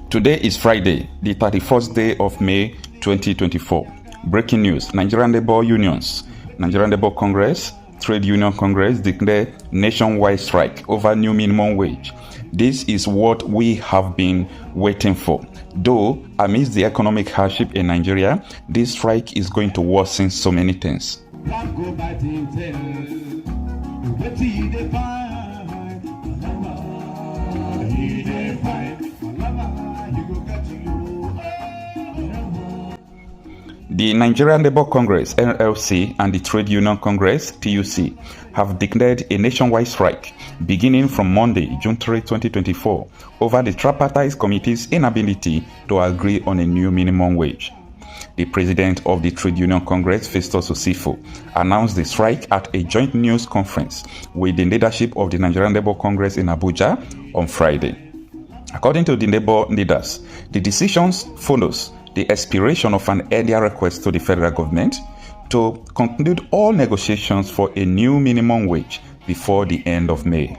Today is Friday, the 31st day of May 2024. Breaking news: Nigerian Labour Unions, Nigerian Labour Congress, Trade Union Congress declared nationwide strike over new minimum wage. This is what we have been waiting for. Though, amidst the economic hardship in Nigeria, this strike is going to worsen so many things. The Nigerian Labour Congress (NLC) and the Trade Union Congress (TUC) have declared a nationwide strike beginning from Monday, June 3, 2024, over the tripartite committee's inability to agree on a new minimum wage. The president of the Trade Union Congress, Festus Osifo, announced the strike at a joint news conference with the leadership of the Nigerian Labour Congress in Abuja on Friday. According to the Labour leaders, the decisions follows the expiration of an earlier request to the federal government to conclude all negotiations for a new minimum wage before the end of May.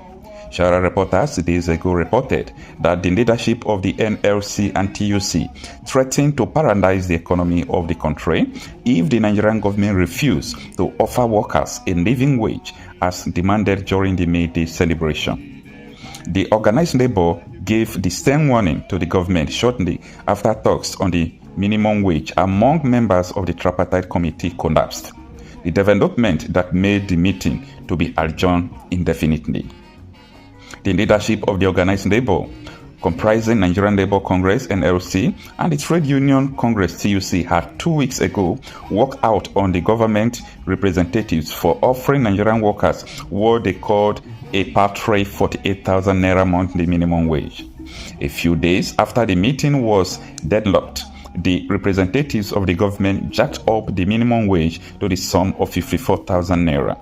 Shara reporters days ago reported that the leadership of the NLC and TUC threatened to paralyze the economy of the country if the Nigerian government refused to offer workers a living wage as demanded during the May Day celebration. The organized labor gave the stern warning to the government shortly after talks on the minimum wage among members of the tripartite committee collapsed, the development that made the meeting to be adjourned indefinitely. The leadership of the organized labor, comprising Nigerian Labour Congress (NLC) and the Trade Union Congress (TUC), had 2 weeks ago walked out on the government representatives for offering Nigerian workers what they called a paltry 48,000 naira monthly minimum wage. A few days after the meeting was deadlocked, the representatives of the government jacked up the minimum wage to the sum of 54,000 naira.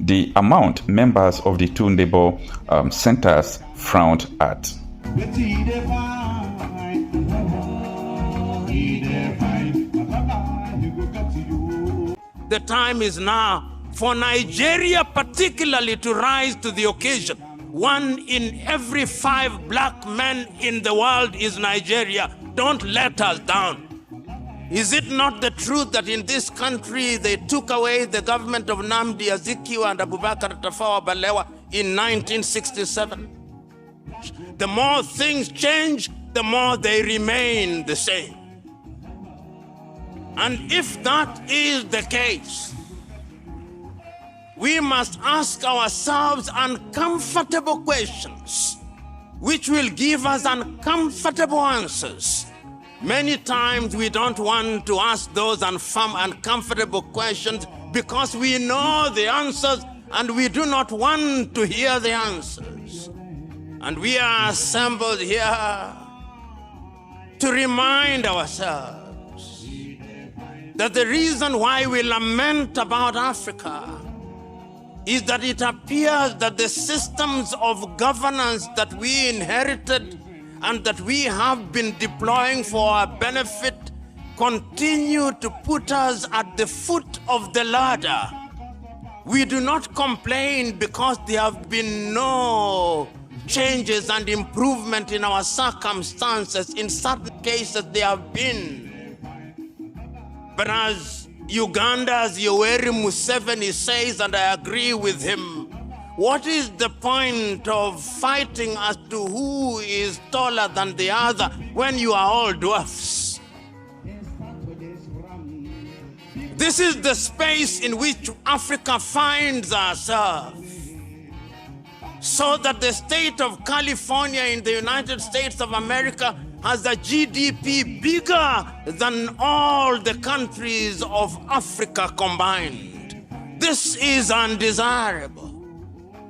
The amount members of the two labor centers frowned at. The time is now for Nigeria particularly to rise to the occasion. 1 in every 5 black men in the world is Nigeria. Don't let us down. Is it not the truth that in this country they took away the government of Nnamdi Azikiwe and Abubakar Tafawa Balewa in 1967? The more things change, the more they remain the same. And if that is the case, we must ask ourselves uncomfortable questions, which will give us uncomfortable answers. Many times we don't want to ask those uncomfortable questions because we know the answers and we do not want to hear the answers. And we are assembled here to remind ourselves that the reason why we lament about Africa is that it appears that the systems of governance that we inherited and that we have been deploying for our benefit continue to put us at the foot of the ladder. We do not complain because there have been no changes and improvement in our circumstances. In certain cases, there have been. But as Uganda's Yoweri Museveni says, and I agree with him, what is the point of fighting as to who is taller than the other when you are all dwarfs? This is the space in which Africa finds herself. So that the state of California in the United States of America has a GDP bigger than all the countries of Africa combined. This is undesirable.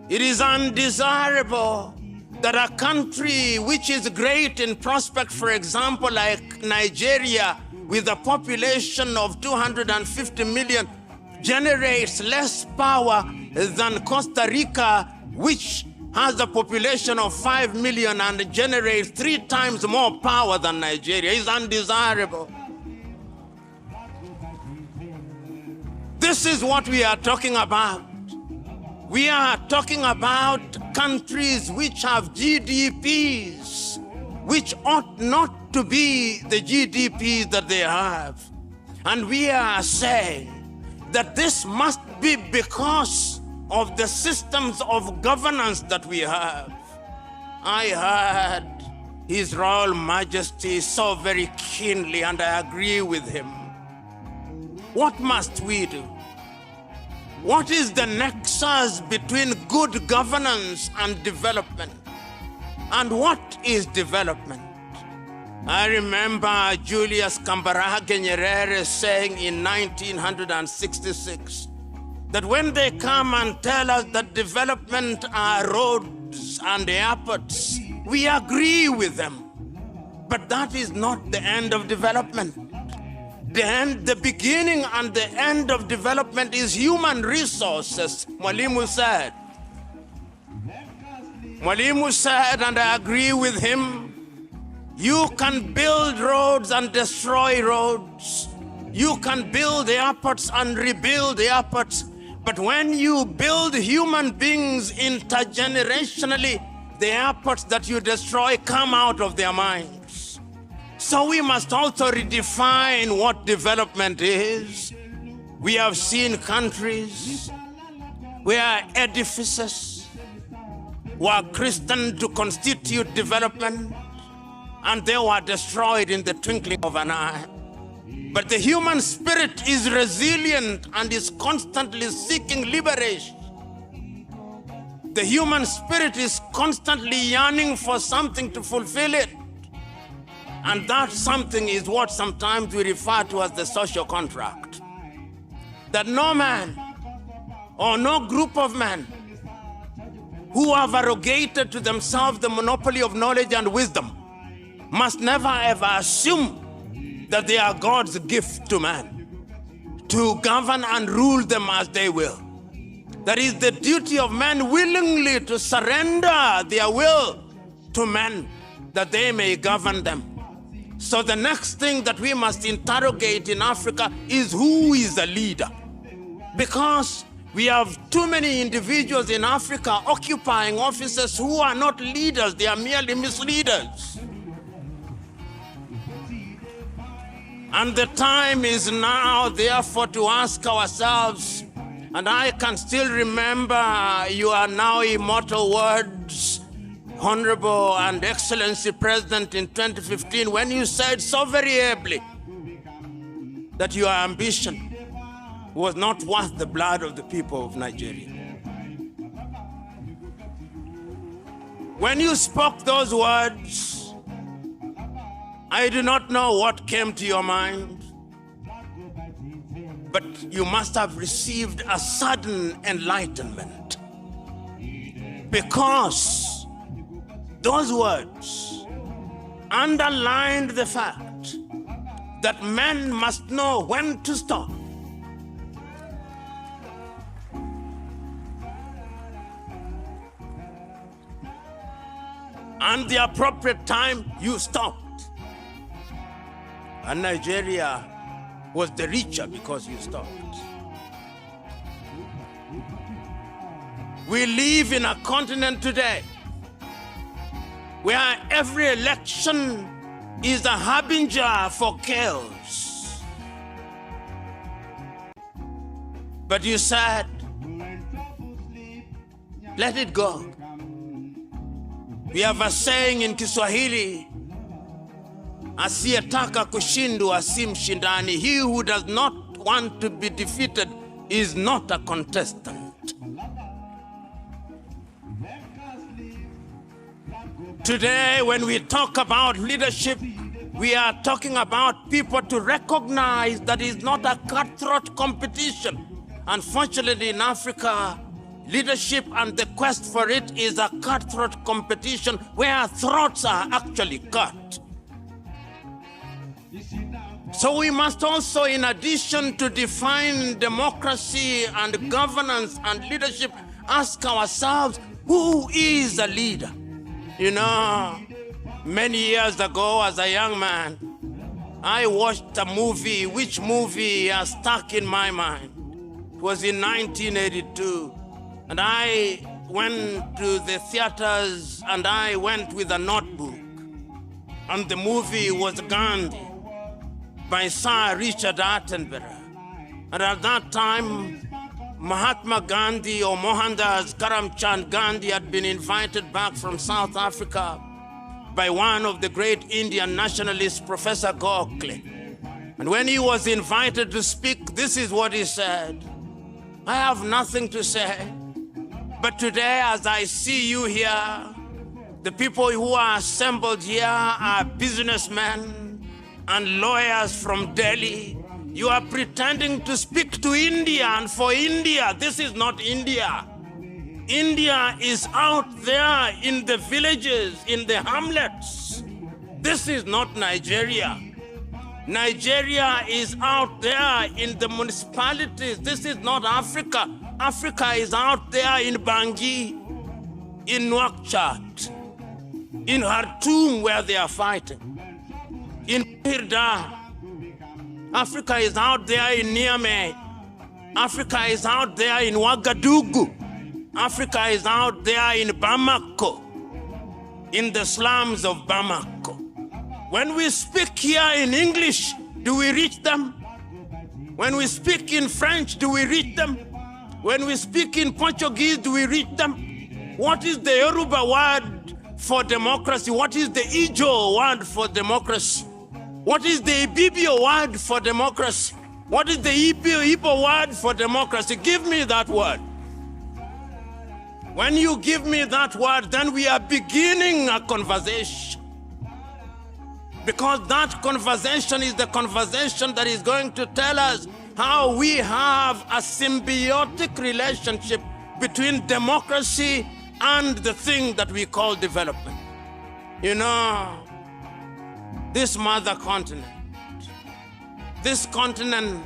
It is undesirable that a country which is great in prospect, for example, like Nigeria, with a population of 250 million, generates less power than Costa Rica, which has a population of 5 million and generates 3 times more power than Nigeria. It's undesirable. This is what we are talking about. We are talking about countries which have GDPs which ought not to be the GDP that they have. And we are saying that this must be because of the systems of governance that we have. I heard His Royal Majesty so very keenly, and I agree with him. What must we do? What is the nexus between good governance and development? And what is development? I remember Julius Kambarage Nyerere saying in 1966 that when they come and tell us that development are roads and airports, we agree with them. But that is not the end of development. The beginning and the end of development is human resources, Mwalimu said. Mwalimu said, and I agree with him, you can build roads and destroy roads. You can build airports and rebuild airports. But when you build human beings intergenerationally, the airports that you destroy come out of their minds. So we must also redefine what development is. We have seen countries where edifices were christened to constitute development, and they were destroyed in the twinkling of an eye. But the human spirit is resilient and is constantly seeking liberation. The human spirit is constantly yearning for something to fulfill it. And that something is what sometimes we refer to as the social contract. That no man or no group of men who have arrogated to themselves the monopoly of knowledge and wisdom must never ever assume that they are God's gift to man, to govern and rule them as they will. That is the duty of men willingly to surrender their will to men that they may govern them. So the next thing that we must interrogate in Africa is who is a leader. Because we have too many individuals in Africa occupying offices who are not leaders, they are merely misleaders. And the time is now, therefore, to ask ourselves, and I can still remember your now immortal words, Honorable and Excellency President, in 2015, when you said so very ably that your ambition was not worth the blood of the people of Nigeria. When you spoke those words, I do not know what came to your mind, but you must have received a sudden enlightenment, because those words underlined the fact that men must know when to stop. And the appropriate time, you stopped. And Nigeria was the richer because you stopped. We live in a continent today where every election is a harbinger for chaos. But you said, let it go. We have a saying in Kiswahili, asiyetaka kushindwa si mshindani. He who does not want to be defeated is not a contestant. Today, when we talk about leadership, we are talking about people to recognize that it's not a cutthroat competition. Unfortunately, in Africa, leadership and the quest for it is a cutthroat competition where throats are actually cut. So we must also, in addition to define democracy and governance and leadership, ask ourselves, who is a leader? You know, many years ago as a young man, I watched a movie, which movie has stuck in my mind. It was in 1982. And I went to the theaters and I went with a notebook. and the movie was Gandhi by Sir Richard Attenborough. And at that time, Mahatma Gandhi or Mohandas Karamchand Gandhi had been invited back from South Africa by one of the great Indian nationalists, Professor Gokhale. And when he was invited to speak, this is what he said: "I have nothing to say, but today as I see you here, the people who are assembled here are businessmen and lawyers from Delhi. You are pretending to speak to India and for India. This is not India. India is out there in the villages, in the hamlets. This is not Nigeria. Nigeria is out there in the municipalities. This is not Africa. Africa is out there in Bangui, in Nouakchott, in Khartoum where they are fighting, in Hirda. Africa is out there in Niamey. Africa is out there in Ouagadougou. Africa is out there in Bamako, in the slums of Bamako. When we speak here in English, do we reach them? When we speak in French, do we reach them? When we speak in Portuguese, do we reach them? What is the Yoruba word for democracy? What is the Ijo word for democracy? What is the Ibibio word for democracy? What is the Igbo word for democracy? Give me that word. When you give me that word, then we are beginning a conversation. Because that conversation is the conversation that is going to tell us how we have a symbiotic relationship between democracy and the thing that we call development. You know, this mother continent, this continent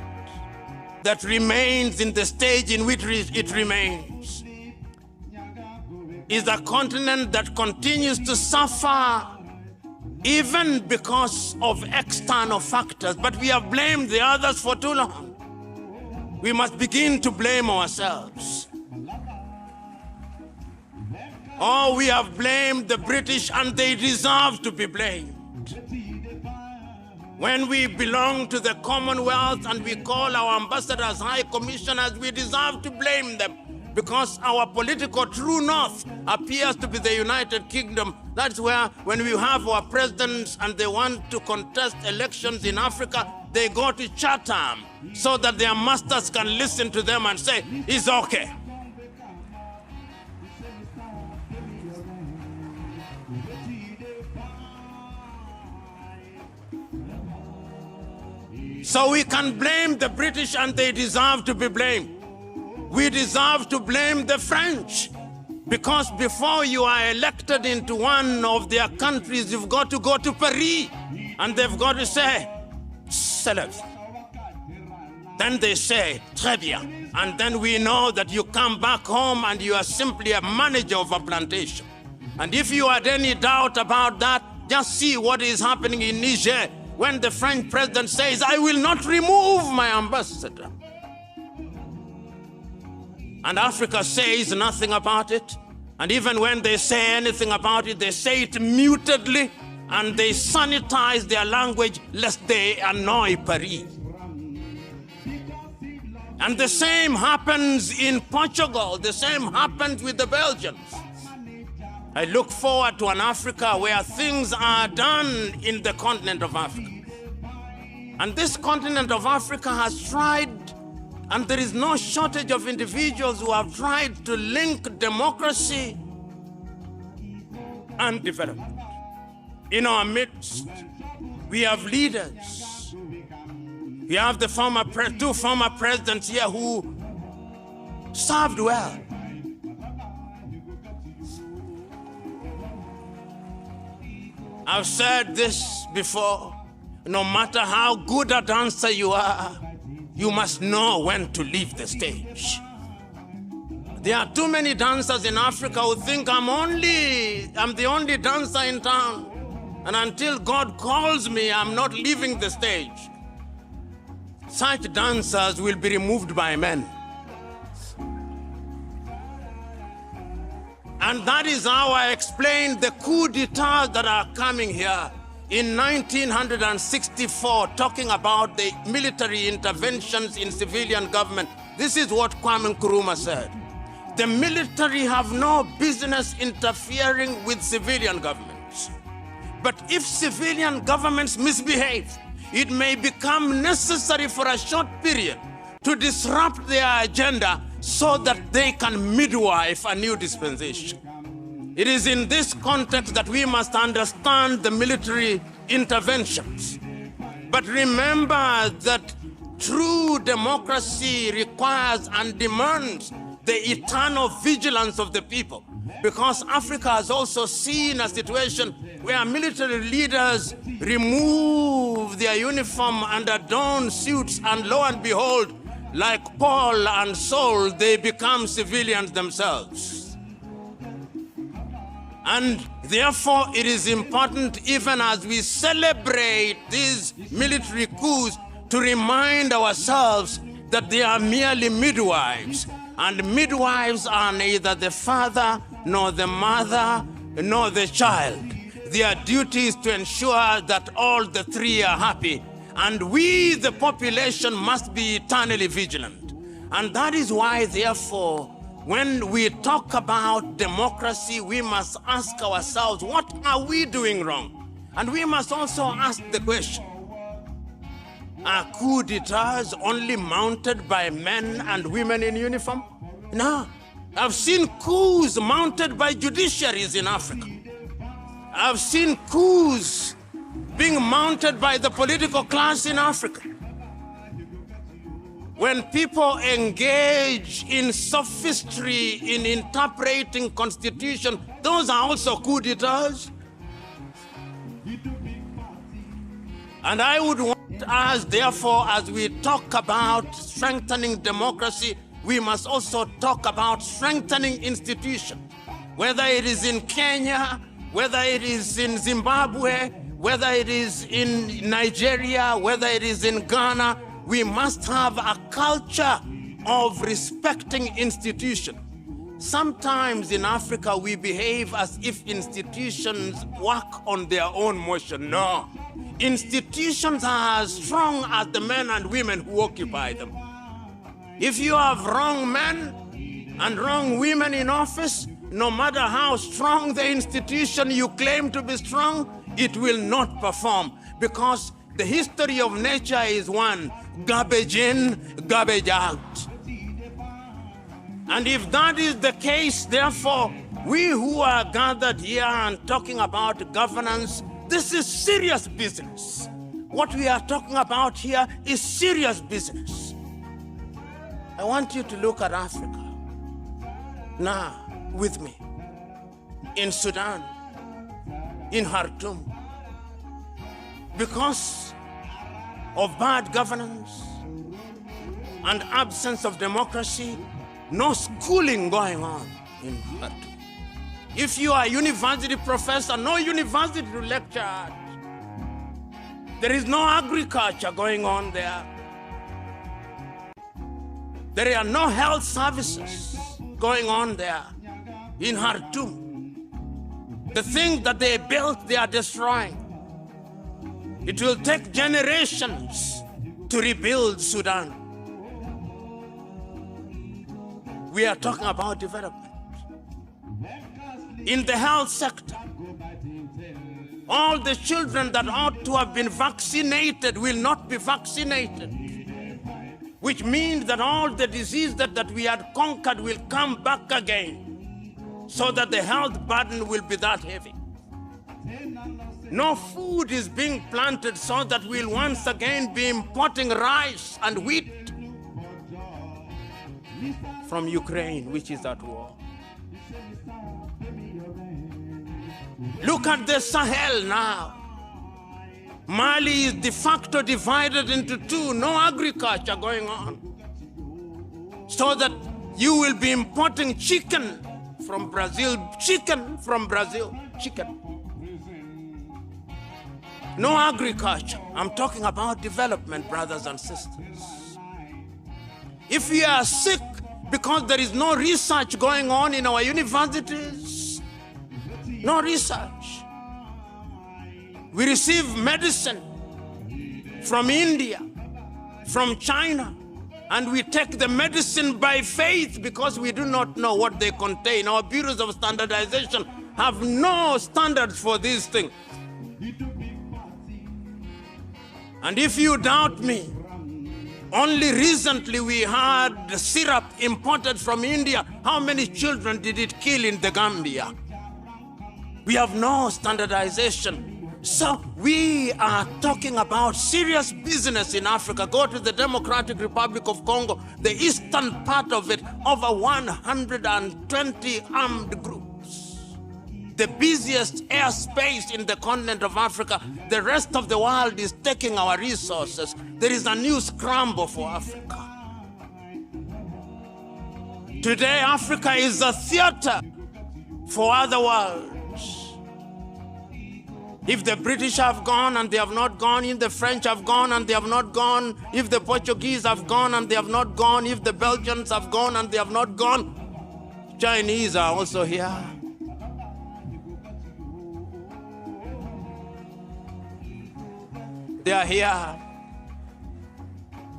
that remains in the stage in which it remains, is a continent that continues to suffer even because of external factors. But we have blamed the others for too long. We must begin to blame ourselves. Oh, we have blamed the British, and they deserve to be blamed. When we belong to the Commonwealth and we call our ambassadors high commissioners, we deserve to blame them, because our political true north appears to be the United Kingdom. That's where, when we have our presidents and they want to contest elections in Africa, they go to Chatham so that their masters can listen to them and say, it's okay. So we can blame the British, and they deserve to be blamed. We deserve to blame the French, because before you are elected into one of their countries, you've got to go to Paris, and they've got to say, "Célèbre." Then they say, "Très bien." And then we know that you come back home and you are simply a manager of a plantation. And if you had any doubt about that, just see what is happening in Niger when the French president says, "I will not remove my ambassador." And Africa says nothing about it. And even when they say anything about it, they say it mutedly, and they sanitize their language lest they annoy Paris. And the same happens in Portugal. The same happens with the Belgians. I look forward to an Africa where things are done in the continent of Africa. And this continent of Africa has tried, and there is no shortage of individuals who have tried to link democracy and development. In our midst, we have leaders. We have the two former presidents here who served well. I've said this before. No matter how good a dancer you are, you must know when to leave the stage. There are too many dancers in Africa who think I'm the only dancer in town. And until God calls me, I'm not leaving the stage. Such dancers will be removed by men. And that is how I explain the coup d'etats that are coming here. in 1964, talking about the military interventions in civilian government. This is what Kwame Nkrumah said. The military have no business interfering with civilian governments. But if civilian governments misbehave, it may become necessary for a short period to disrupt their agenda so that they can midwife a new dispensation. It is in this context that we must understand the military interventions. But remember that true democracy requires and demands the eternal vigilance of the people, because Africa has also seen a situation where military leaders remove their uniform and adorn suits, and lo and behold, like Paul and Saul, they become civilians themselves. And therefore, it is important, even as we celebrate these military coups, to remind ourselves that they are merely midwives. And midwives are neither the father, nor the mother, nor the child. Their duty is to ensure that all the three are happy. And we, the population, must be eternally vigilant. And that is why, therefore, when we talk about democracy, we must ask ourselves, what are we doing wrong? And we must also ask the question, are coup d'etats only mounted by men and women in uniform? No. I've seen coups mounted by judiciaries in Africa. I've seen coups being mounted by the political class in Africa. When people engage in sophistry in interpreting constitution, those are also coup d'etats. And I would want us, therefore, as we talk about strengthening democracy, we must also talk about strengthening institutions. Whether it is in Kenya, whether it is in Zimbabwe, whether it is in Nigeria, whether it is in Ghana, we must have a culture of respecting institutions. Sometimes in Africa, we behave as if institutions work on their own motion. No. Institutions are as strong as the men and women who occupy them. If you have wrong men and wrong women in office, no matter how strong the institution you claim to be strong, it will not perform, because the history of nature is one: garbage in, garbage out. And if that is the case, therefore, we who are gathered here and talking about governance, this is serious business. What we are talking about here is serious business. I want you to look at Africa now with me. In Sudan, in Khartoum, because of bad governance and absence of democracy, no schooling going on in Khartoum. If you are a university professor, no university to lecture at. There is no agriculture going on there. There are no health services going on there in Khartoum. The things that they built, they are destroying. It will take generations to rebuild Sudan. We are talking about development. In the health sector, all the children that ought to have been vaccinated will not be vaccinated, which means that all the disease that we had conquered will come back again, so that the health burden will be that heavy. No food is being planted, so that we'll once again be importing rice and wheat from Ukraine, which is at war. Look at the Sahel now. Mali is de facto divided into two, no agriculture going on. So that you will be importing chicken from Brazil. No agriculture. I'm talking about development, brothers and sisters. If we are sick because there is no research going on in our universities, no research. We receive medicine from India, from China, and we take the medicine by faith because we do not know what they contain. Our bureaus of standardization have no standards for these things. And if you doubt me, only recently we had the syrup imported from India. How many children did it kill in the Gambia? We have no standardization. So we are talking about serious business in Africa. Go to the Democratic Republic of Congo, the eastern part of it, over 120 armed groups. The busiest airspace in the continent of Africa. The rest of the world is taking our resources. There is a new scramble for Africa. Today, Africa is a theater for other worlds. If the British have gone and they have not gone, if the French have gone and they have not gone, if the Portuguese have gone and they have not gone, if the Belgians have gone and they have not gone, Chinese are also here. They are here,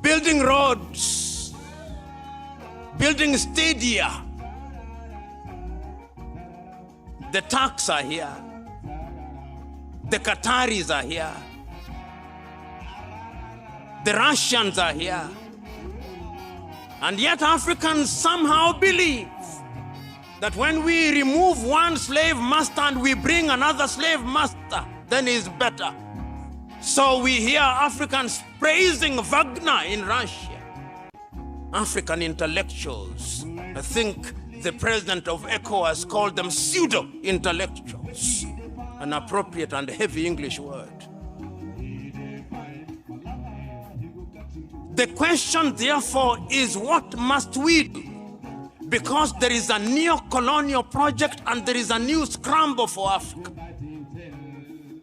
building roads, building stadia. The Turks are here. The Qataris are here. The Russians are here. And yet Africans somehow believe that when we remove one slave master and we bring another slave master, then it's better. So we hear Africans praising Wagner in Russia. African intellectuals, I think the president of ECOWAS called them pseudo-intellectuals, an appropriate and heavy English word. The question, therefore, is what must we do? Because there is a neo-colonial project and there is a new scramble for Africa.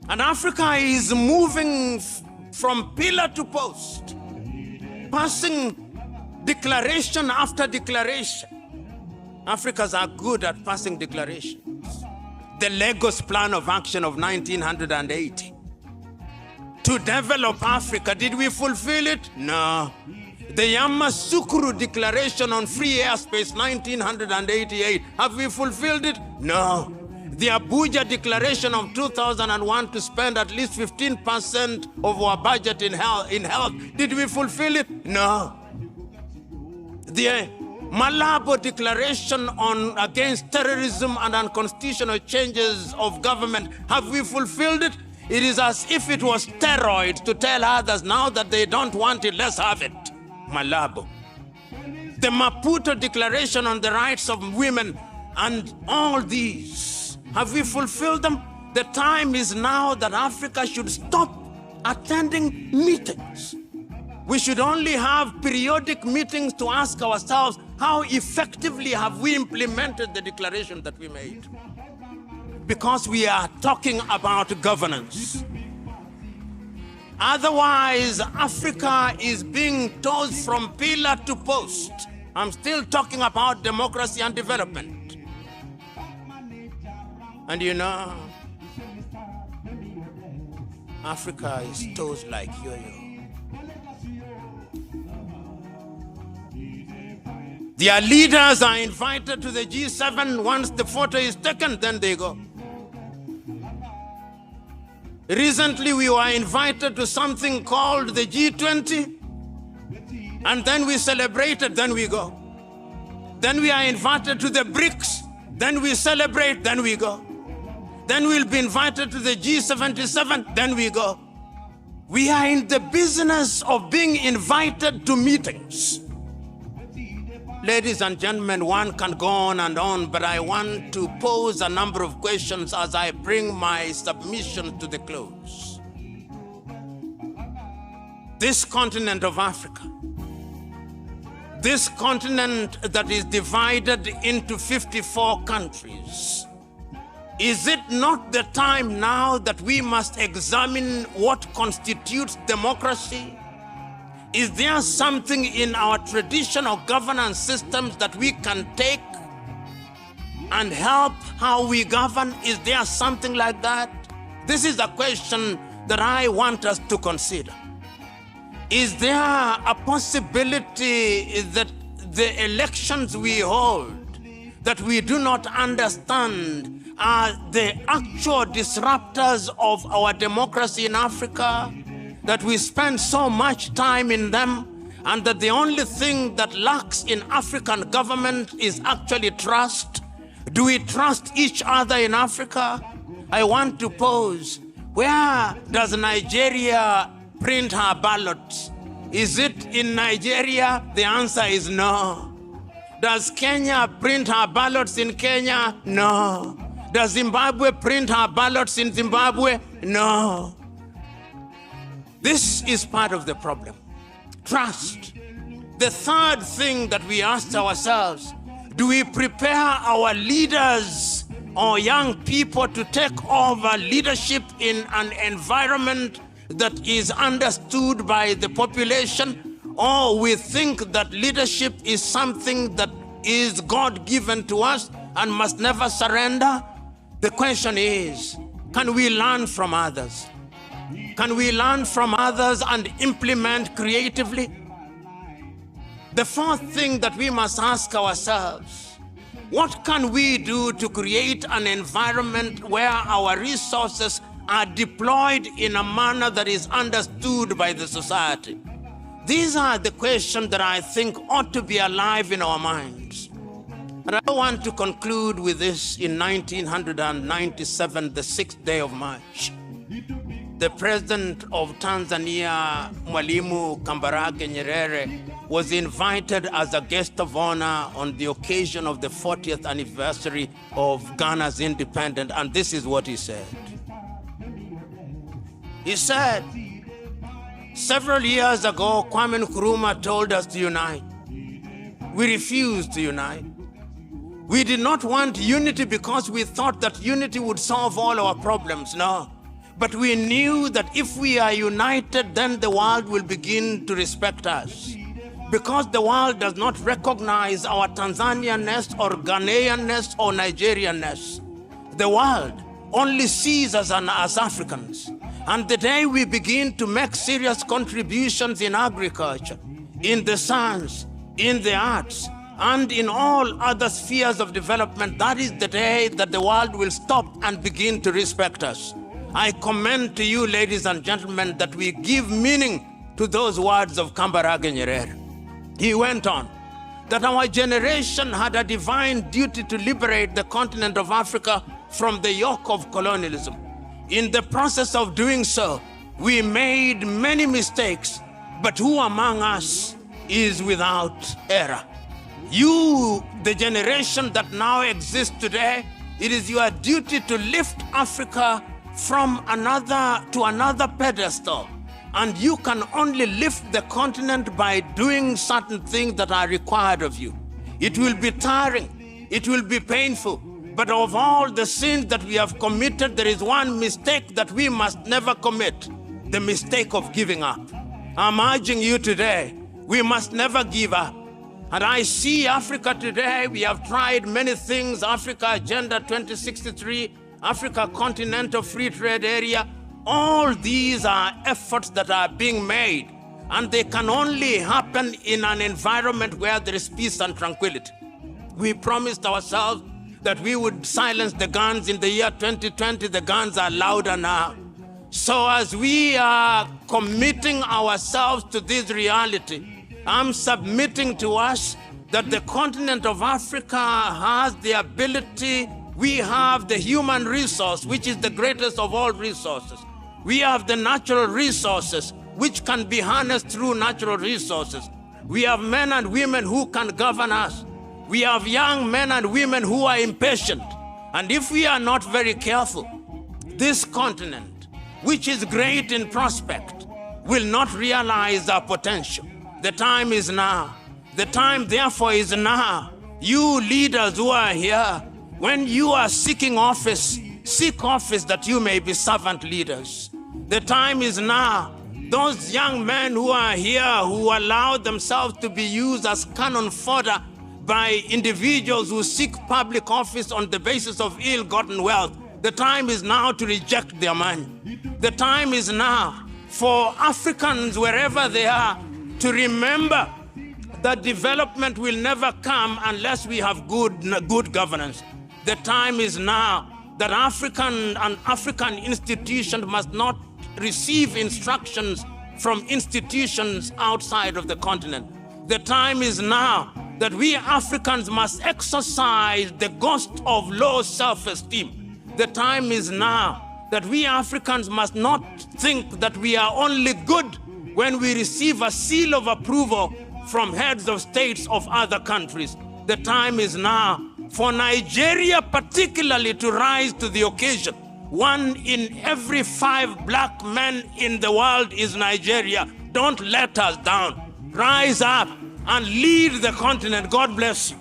And Africa is moving from pillar to post, passing declaration after declaration. Africans are good at passing declarations. The Lagos Plan of Action of 1980. To develop Africa, did we fulfill it? No. The Yamoussoukro Declaration on Free Airspace 1988, have we fulfilled it? No. The Abuja Declaration of 2001 to spend at least 15% of our budget in health. Did we fulfill it? No. The Malabo Declaration on against terrorism and unconstitutional changes of government. Have we fulfilled it? It is as if it was steroid to tell others now that they don't want it, let's have it. Malabo. The Maputo Declaration on the rights of women and all these. Have we fulfilled them? The time is now that Africa should stop attending meetings. We should only have periodic meetings to ask ourselves, how effectively have we implemented the declaration that we made? Because we are talking about governance. Otherwise, Africa is being tossed from pillar to post. I'm still talking about democracy and development. And you know, Africa is tossed like yo-yo. Their leaders are invited to the G7. Once the photo is taken, then they go. Recently, we were invited to something called the G20, and then we celebrated, then we go. Then we are invited to the BRICS, then we celebrate, then we go. Then we'll be invited to the G77, then we go. We are in the business of being invited to meetings. Ladies and gentlemen, one can go on, but I want to pose a number of questions as I bring my submission to the close. This continent of Africa, this continent that is divided into 54 countries, is it not the time now that we must examine what constitutes democracy? Is there something in our traditional governance systems that we can take and help how we govern? Is there something like that? This is a question that I want us to consider. Is there a possibility that the elections we hold that we do not understand are the actual disruptors of our democracy in Africa, that we spend so much time in them, and that the only thing that lacks in African government is actually trust? Do we trust each other in Africa? I want to pose, where does Nigeria print her ballots? Is it in Nigeria? The answer is no. Does Kenya print her ballots in Kenya? No. Does Zimbabwe print her ballots in Zimbabwe? No. This is part of the problem. Trust. The third thing that we ask ourselves, do we prepare our leaders or young people to take over leadership in an environment that is understood by the population, or we think that leadership is something that is God-given to us and must never surrender? The question is, can we learn from others? Can we learn from others and implement creatively? The fourth thing that we must ask ourselves, what can we do to create an environment where our resources are deployed in a manner that is understood by the society? These are the questions that I think ought to be alive in our minds. And I want to conclude with this. In 1997, the 6th day of March, the president of Tanzania, Mwalimu Kambarage Nyerere, was invited as a guest of honor on the occasion of the 40th anniversary of Ghana's independence, and this is what he said. He said, several years ago, Kwame Nkrumah told us to unite. We refused to unite. We did not want unity because we thought that unity would solve all our problems. No. But we knew that if we are united, then the world will begin to respect us. Because the world does not recognize our Tanzanianness or Ghanaianness or Nigerianness. The world only sees us as Africans. And the day we begin to make serious contributions in agriculture, in the science, in the arts, and in all other spheres of development, that is the day that the world will stop and begin to respect us. I commend to you, ladies and gentlemen, that we give meaning to those words of Kambarage Nyerere. He went on, that our generation had a divine duty to liberate the continent of Africa from the yoke of colonialism. In the process of doing so, we made many mistakes, but who among us is without error? You, the generation that now exists today, it is your duty to lift Africa from another to another pedestal. And you can only lift the continent by doing certain things that are required of you. It will be tiring, it will be painful, but of all the sins that we have committed, there is one mistake that we must never commit, the mistake of giving up. I'm urging you today, we must never give up. And I see Africa today, we have tried many things, Africa Agenda 2063, Africa Continental Free Trade Area. All these are efforts that are being made, and they can only happen in an environment where there is peace and tranquility. We promised ourselves that we would silence the guns in the year 2020. The guns are louder now. So as we are committing ourselves to this reality, I'm submitting to us that the continent of Africa has the ability. We have the human resource, which is the greatest of all resources. We have the natural resources, which can be harnessed through natural resources. We have men and women who can govern us. We have young men and women who are impatient. And if we are not very careful, this continent, which is great in prospect, will not realize our potential. The time is now. The time, therefore, is now. You leaders who are here, when you are seeking office, seek office that you may be servant leaders. The time is now. Those young men who are here, who allow themselves to be used as cannon fodder by individuals who seek public office on the basis of ill-gotten wealth, The time is now to reject their money. The time is now for Africans, wherever they are, to remember that development will never come unless we have good governance. The time is now that African institutions must not receive instructions from institutions outside of the continent. The time is now that we Africans must exercise the ghost of low self-esteem. The time is now that we Africans must not think that we are only good when we receive a seal of approval from heads of states of other countries. The time is now for Nigeria particularly to rise to the occasion. 1 in every 5 black men in the world is Nigeria. Don't let us down. Rise up and lead the continent. God bless you.